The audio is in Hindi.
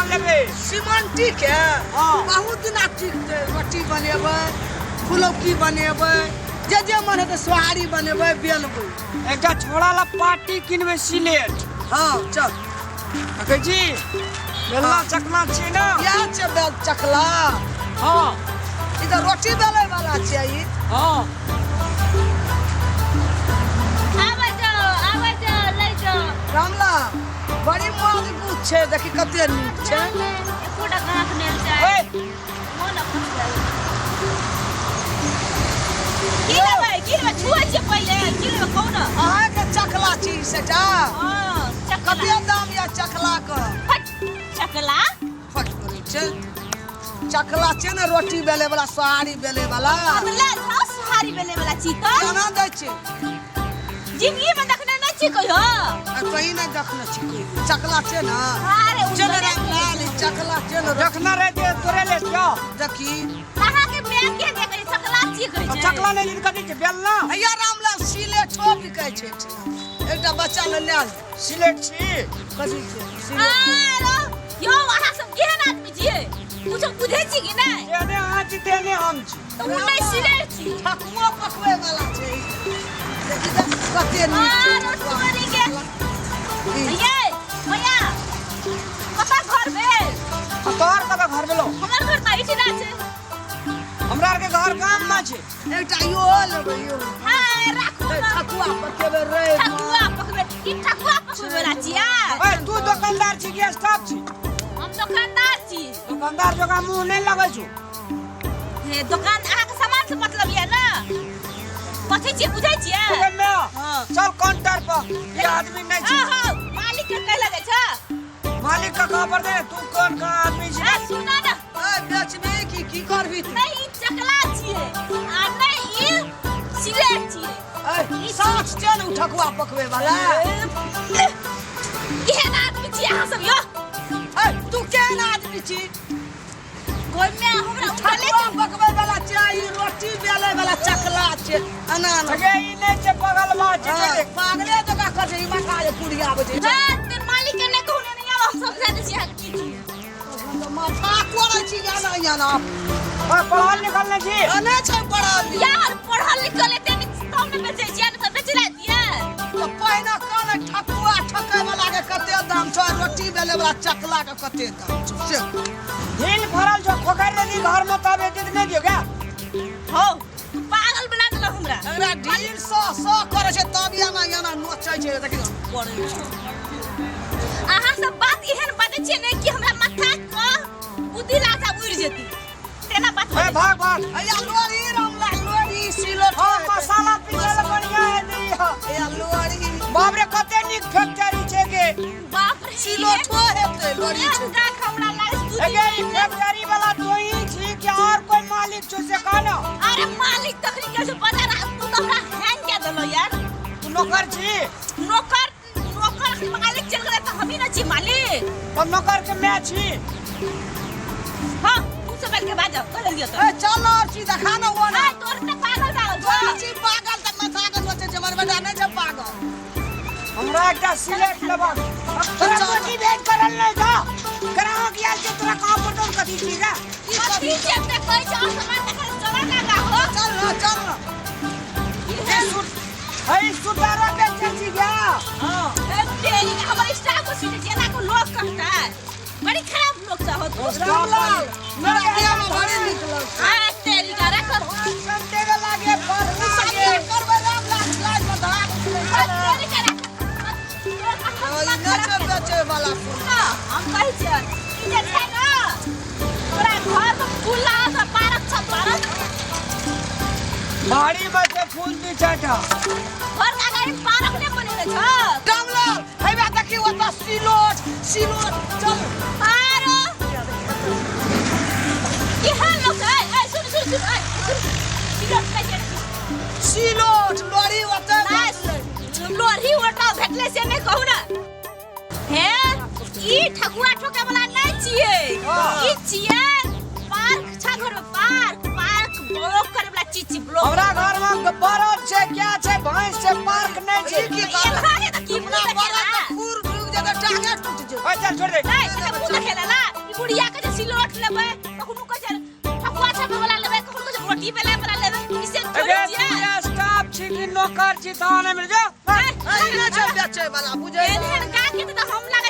नाम लेबे सीमेंटी के बहुत दिन रोटी बनेबै फुलौकी बनेबै जे मन हेतै सोहारी बनेबै बेलबै एकटा छोड़ा ला पार्टी किनबे सिलेट हाँ चल अके जी बेलना चकना छी ना या छै बेल चकला हां इधर रोटी बेले वाला छै ई हां आवे जाओ ले जाओ रामला बड़ी मजबूत छै देखि कते नीक छै एकोटा गांठ नेल छै मोन अपन की लेबै छुआ छै पहिले की लेबै कौन अहाँ के चकला छी सेटा हां चकला कते दाम या चकला के चकला फट करै छै चकला छै ने रोटी बेले वाला सोहारी बेले वाला ले ना सोहारी बेले वाला छी तो केना दै छै जिंदगी में देखने नहीं छी कहियो कहीं नहीं देखने छी कोई चकला छै ना अरे चल रामलाल चकला छै ना देखना रे जे तोरे ले जाओ देखी कहां के मैं के देखे चकला छी कहै छै चकला नहीं जिनका दी बेलना हैया रामलाल सिलेटो बिकै छै एकटा बच्चा ले ले सिलेट छी कथि छै अरे यो वहां सब केहन आदमी छियै कुछो बुझै छी कि नहीं जेने अहाँ छी तेने हम छी तो उन्नै सिलेट छी ठकुआ पकवे वाला छै देखि त कते नीक छै तोरी के ये भैया कता घर भेल तोहर कता घर भेलो हमर घर त इठी ना छै हमरा आर के घर गाम में छै एकटा यो लेबै यो हां राखू ठकुआ पकवे रे ठकुआ पकवे ई ठकुआ पकवे वाला छिया ओए तू दुकानदार छी कि स्टाफ छी हम दुकानदार छी दुकानदार जगह मुंह नहीं लगै छु हे दुकान अहाँ के सामान से मतलब ये ना कथि छी बुझै छियै हां चल काउंटर पर ये आदमी नहीं छी हां मालिक के कह लगे छ मालिक का खबर दे तू कौन का आदमी छी ए सुना ना ए बेचबे की करबी तू नहीं ई चकला छियै आ नहीं ई सिलेट छियै ए साच चल उ ठकुआ पकवे वाला केहन आदमी छियै अहाँ सब यो ए तू केहन आदमी छी कोई में हमरा उठले ठकुआ पकवे वाला चाहिए रोटी बेले वाला चकला छै अनान अगे ई नहीं छै बगल में छै पागले जगह कजे ई मका जे पुड़िया बजे ते मालिक के ने कहने नहीं आब हम समझा दे छी की तो माथा कोड़ै छी जाना याना ओए पढ़ल लिखल नहीं छी अने छै पढ़ल यार पढ़ल लिखल एते सामने बेचै छियै ने सब बेचला दिए तो पहिने कान ठकुआ ठकै वाला के कते दाम छै रोटी बेले वाला चकला के कते दाम छै से दिल भरल जो खोकर दी घर में तब एते नहीं दियो क्या हो तू पागल बना देला हमरा हमरा ढील सो करे छै तब याना नोचै छै देखि पड़ै छै अहाँ सब बात एहन बाते छियै ने कि हमरा माथा क बुद्धि लाथा उड़ जेती तेना बात ए भाग भाग अया लोरी रामला लोरी सिलोट हां मसाला पीसल बढ़िया है दी अया लोरी बाप रे कते निक फैक्ट्री छै के बाप रे सिलोट हेते लोरी छै का हमरा लाइस अगे ई फैक्ट्री वाला तू ही छी कि और कोई मालिक छ से कहना अरे मालिक तखनी के से बता रहा तू तो हमरा हैंग के देलो यार तू नौकर छी नौकर मालिक चल गए तो हम ही ना छी मालिक और नौकर के मैं छी हां तू सब के बाजा कर लियो तो ए चल और ची देखा न वो ना हां तोर त पागल कोई ची पागल तक माथा के नोचे छै हमर बेटा नै छै पागल हमरा एकटा सिलेट लेबा तोरा मोटिवेट करल नै जा ग्राहक यार के तोरा काम बटन कथि छी गा कथि छै ते कहै छै सामान देखे चला ना हो चल ए सूट हई सुतारा के छी गा हां ए तेरी हमर स्टाफ को सीधे जेना को लोग कहता है बड़ी खराब लोग सा हो रामलाल मेरा दिया में बड़ी निकलल हां तेरी का रखो संते के लागे पर सामने करबे रामलाल लाज में धरा तेरी का रखो ई नै छै बेचे वाला फूल हम कहै छै ई जे छै ना तोरा घर में फूल लगा से पारक छ पारक बाड़ी में से फूल दी चाटा घर का गाड़ी पारक ने बनेले छ रामलाल हैबा देखी ओता सिलोट चल आरो केहन लोग है ए सुन सिलोट कैसे सिलोट लोरी ओता लोरी ओटा भेटले से नहीं कहू ना हे ई ठकुआ ठोके वाला नहीं छिए ई छिए पार्क छ घर में पार्क ब्लॉक करे वाला चीज ब्लॉक हमरा घर में बरद छै क्या छै भैंस छै पार्क नहीं छै की कर की पूरा बड़ा पूर डूब जाता टांगे टूट जे ओए चल छोड़ दे नहीं तो पूरा खेला ला ई वाला लेवे इसे अबे थोड़ी तू ये स्टाफ छी कि नौकर छी थाने में जा इने छै बेचे वाला बुझे एहन का के तो हम लगा